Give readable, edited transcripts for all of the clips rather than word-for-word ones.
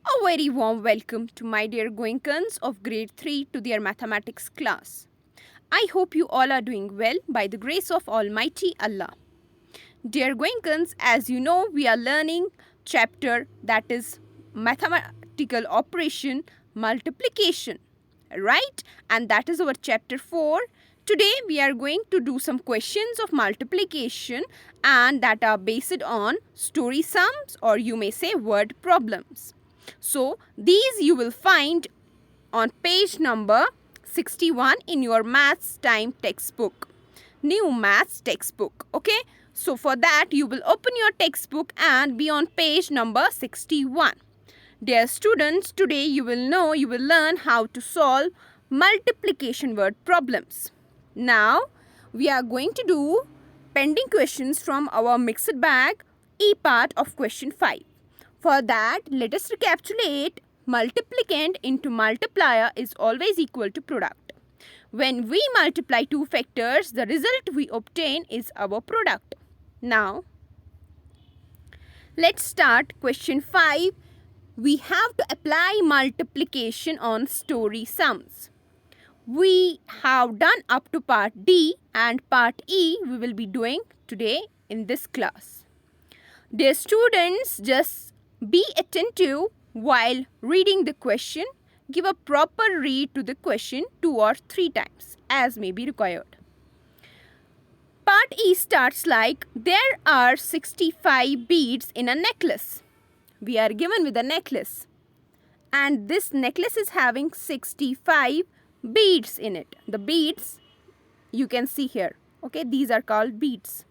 A very warm welcome to my dear Goenkans of grade 3 to their mathematics class. I hope you all are doing well by the grace of Almighty Allah. Dear Goenkans, as you know, we are learning chapter that is mathematical operation multiplication, right? And that is our chapter 4. Today we are going to do some questions of multiplication and that are based on story sums or you may say word problems. So these you will find on page number 61 in your maths time textbook, new maths textbook. Okay, so for that you will open your textbook and be on page number 61. Dear students, today you will learn how to solve multiplication word problems. Now we are going to do pending questions from our mixed bag E part of question 5. For that, let us recapitulate. Multiplicand into multiplier is always equal to product. When we multiply two factors, the result we obtain is our product. Now, let's start question 5. We have to apply multiplication on story sums. We have done up to part D and part E we will be doing today in this class. Dear students, just be attentive while reading the question. Give a proper read to the question 2 or 3 times as may be required. Part E starts like there are 65 beads in a necklace. We are given with a necklace and this necklace is having 65 beads in it. The beads you can see here. Okay, these are called beads.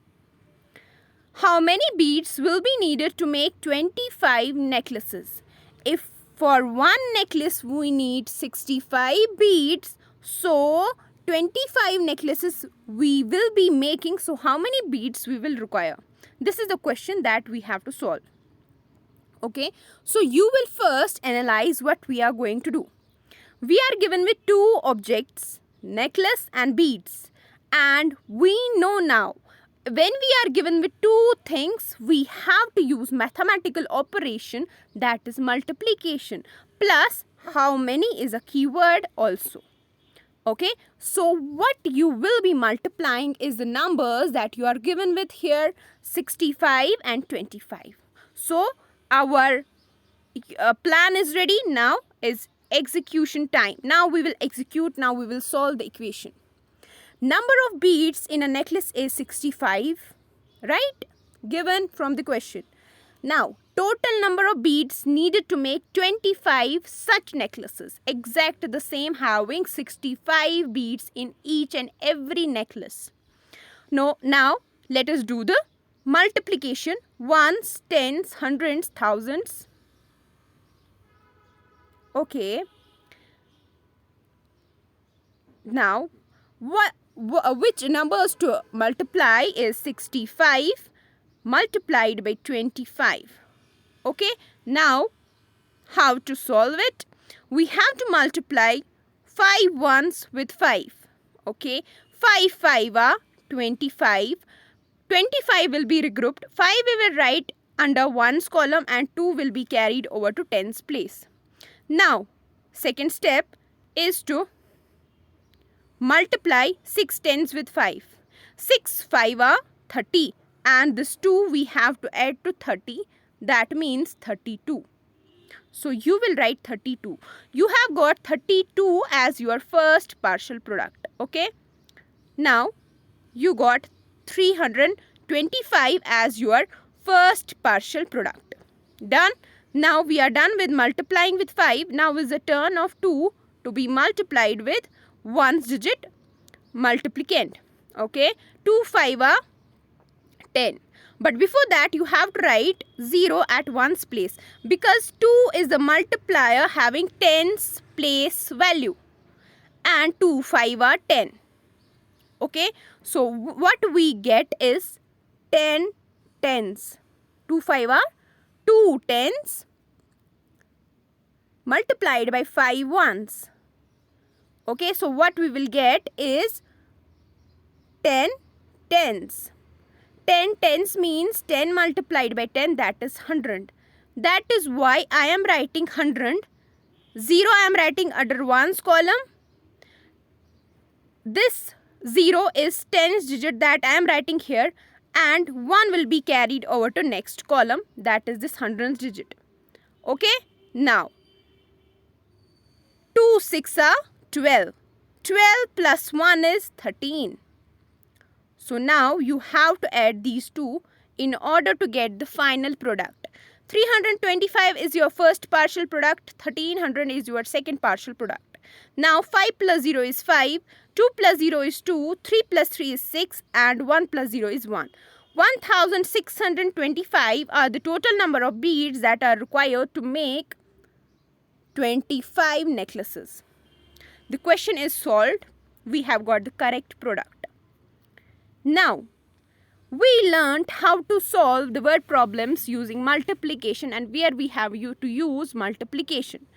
How many beads will be needed to make 25 necklaces? If for one necklace we need 65 beads, so 25 necklaces we will be making. So how many beads we will require? This is the question that we have to solve. Okay, so you will first analyze what we are going to do. We are given with two objects, necklace and beads, and we know now when we are given with two things, we have to use mathematical operation, that is multiplication. Plus, how many is a keyword also. Okay, so what you will be multiplying is the numbers that you are given with here, 65 and 25. So, our plan is ready. Now is execution time. Now we will execute. Now we will solve the equation. Number of beads in a necklace is 65, right? Given from the question. Now, total number of beads needed to make 25 such necklaces. Exact the same, having 65 beads in each and every necklace. Now, let us do the multiplication. Ones, tens, hundreds, thousands. Okay. Now, which numbers to multiply is 65 multiplied by 25. Okay, now how to solve it? We have to multiply 5 ones with 5. Okay, 5 5 are 25. 25 will be regrouped. 5 we will write under ones column and 2 will be carried over to tens place. Now, second step is to multiply 6 tens with 5. 6 5 are 30 and this 2 we have to add to 30, that means 32. So you will write 32. You have got 32 as your first partial product. Okay. Now you got 325 as your first partial product. Done. Now we are done with multiplying with 5. Now is the turn of 2 to be multiplied with ones digit multiplicand. Okay, 2 5 are 10. But before that you have to write 0 at ones place because 2 is the multiplier having tens place value and 2 5 are 10. Okay, so what we get is 10 tens. 2 5 are 2 tens multiplied by 5 ones. Okay, so what we will get is 10 tens. 10 tens means 10 multiplied by 10, that is 100. That is why I am writing 100. 0 I am writing under 1's column. This 0 is 10's digit that I am writing here, and 1 will be carried over to next column, that is this 100th digit. Okay, now 2 6 are 12. 12 plus 1 is 13. So now you have to add these two in order to get the final product. 325 is your first partial product, 1300 is your second partial product. Now 5 plus 0 is 5, 2 plus 0 is 2, 3 plus 3 is 6, and 1 plus 0 is 1. 1625 are the total number of beads that are required to make 25 necklaces. The question is solved. We have got the correct product. Now, we learned how to solve the word problems using multiplication, and where we have to use multiplication.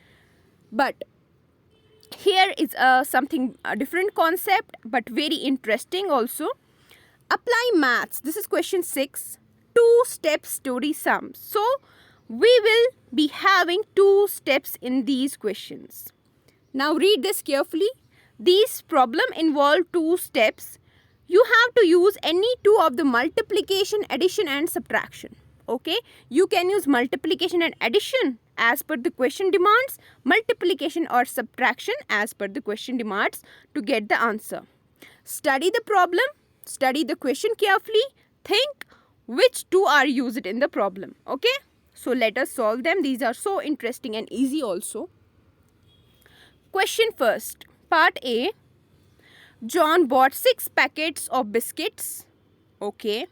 But here is a different concept, but very interesting also. Apply maths. This is question 6. Two-step story sums. So, we will be having 2 steps in these questions. Now, read this carefully. These problems involve 2 steps. You have to use any 2 of the multiplication, addition and subtraction. Okay, you can use multiplication and addition as per the question demands, multiplication or subtraction as per the question demands to get the answer. Study the problem, study the question carefully, think which 2 are used in the problem. Okay, so let us solve them. These are so interesting and easy also. Question first, part A. John bought 6 packets of biscuits. Okay.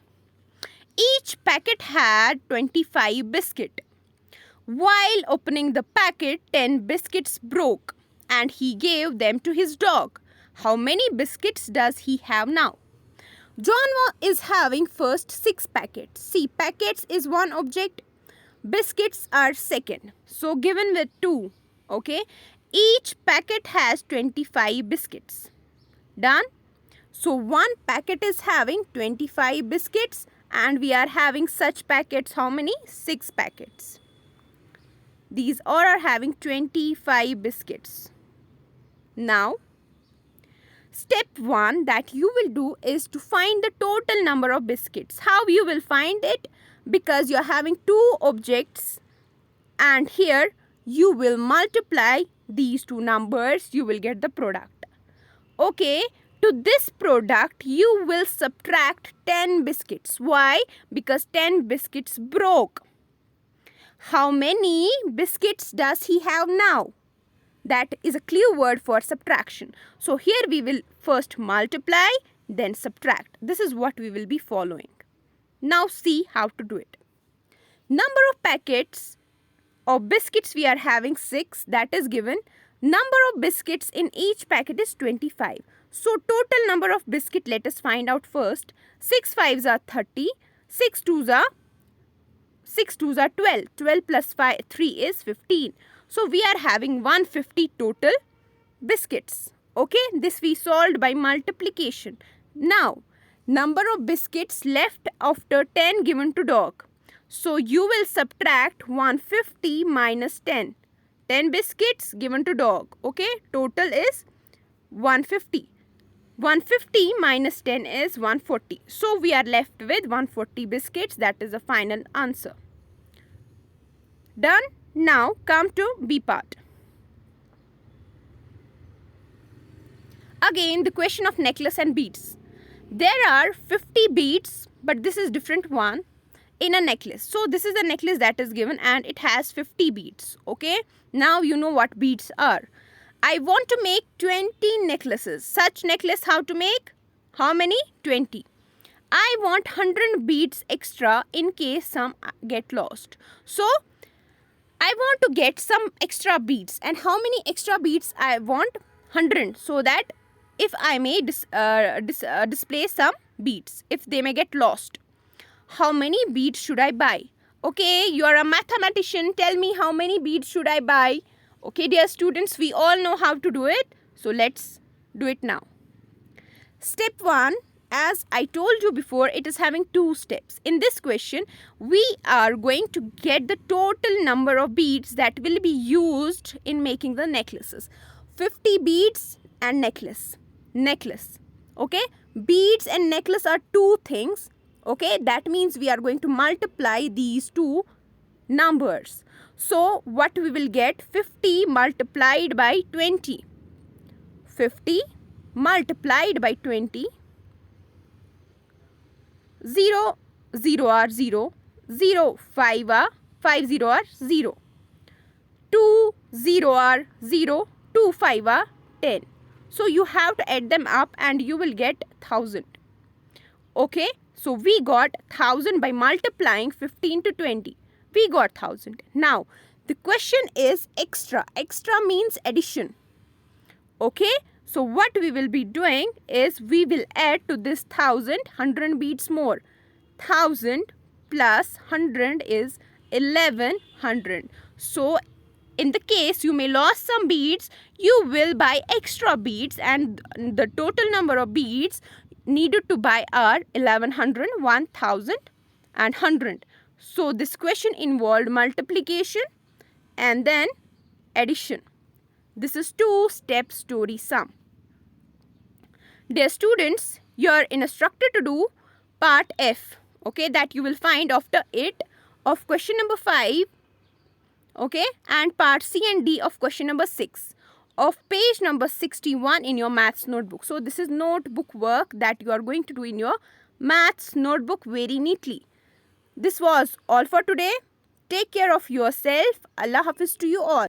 Each packet had 25 biscuits. While opening the packet, 10 biscuits broke and he gave them to his dog. How many biscuits does he have now? John is having first 6 packets. See, packets is one object, biscuits are second. So given with 2, okay, each packet has 25 biscuits. Done? So one packet is having 25 biscuits and we are having such packets. How many? 6 packets. These all are having 25 biscuits. Now, step 1 that you will do is to find the total number of biscuits. How you will find it? Because you are having 2 objects and here you will multiply these 2 numbers. You will get the product. Okay, to this product you will subtract 10 biscuits. Why? Because 10 biscuits broke. How many biscuits does he have now? That is a clear word for subtraction. So here we will first multiply, then subtract. This is what we will be following. Now see how to do it. Number of packets of biscuits we are having 6, that is given. Number of biscuits in each packet is 25. So total number of biscuit, let us find out first. 6 5s are 30. 6 2s are 12. 12 plus 3 is 15. So we are having 150 total biscuits. Okay, this we solved by multiplication. Now, number of biscuits left after 10 given to dog. So you will subtract 150 minus 10. 10 biscuits given to dog. Okay, total is 150. 150 minus 10 is 140. So we are left with 140 biscuits. That is the final answer. Done. Now come to B part. Again, the question of necklace and beads. There are 50 beads, but this is different one in a necklace. So this is a necklace that is given and it has 50 beads. Okay, now you know what beads are. I want to make 20 necklaces. Such necklace how to make? How many? 20. I want 100 beads extra in case some get lost. So I want to get some extra beads. And how many extra beads I want? 100. So that if I may display some beads, if they may get lost. How many beads should I buy? Okay, you are a mathematician. Tell me how many beads should I buy? Okay, dear students, we all know how to do it. So let's do it now. Step 1. as I told you before, it is having 2 steps. In this question, we are going to get the total number of beads that will be used in making the necklaces. 50 beads and necklace. Okay, beads and necklace are 2 things. Okay, that means we are going to multiply these 2 numbers. So what we will get? 50 multiplied by 20. 50 multiplied by 20. 0, 0 are 0. 0, 5 are 5, 0 are 0. 2, 0 are 0. 2, 5 are 10. So you have to add them up and you will get 1000. Okay, so we got 1000 by multiplying 15 to 20. We got 1000. Now the question is extra. Extra means addition. Okay, so what we will be doing is we will add to this 1000 100 beads more. 1000 plus 100 is 1100. So in the case you may lose some beads, you will buy extra beads, and the total number of beads needed to buy are 1100, 1000 and 100. So this question involved multiplication and then addition. This is 2-step story sum. Dear students, you are instructed to do part F, okay, that you will find after it of question number 5, okay, and part C and D of question number 6 of page number 61 in your maths notebook. So this is notebook work that you are going to do in your maths notebook very neatly. This was all for today. Take care of yourself. Allah Hafiz to you all.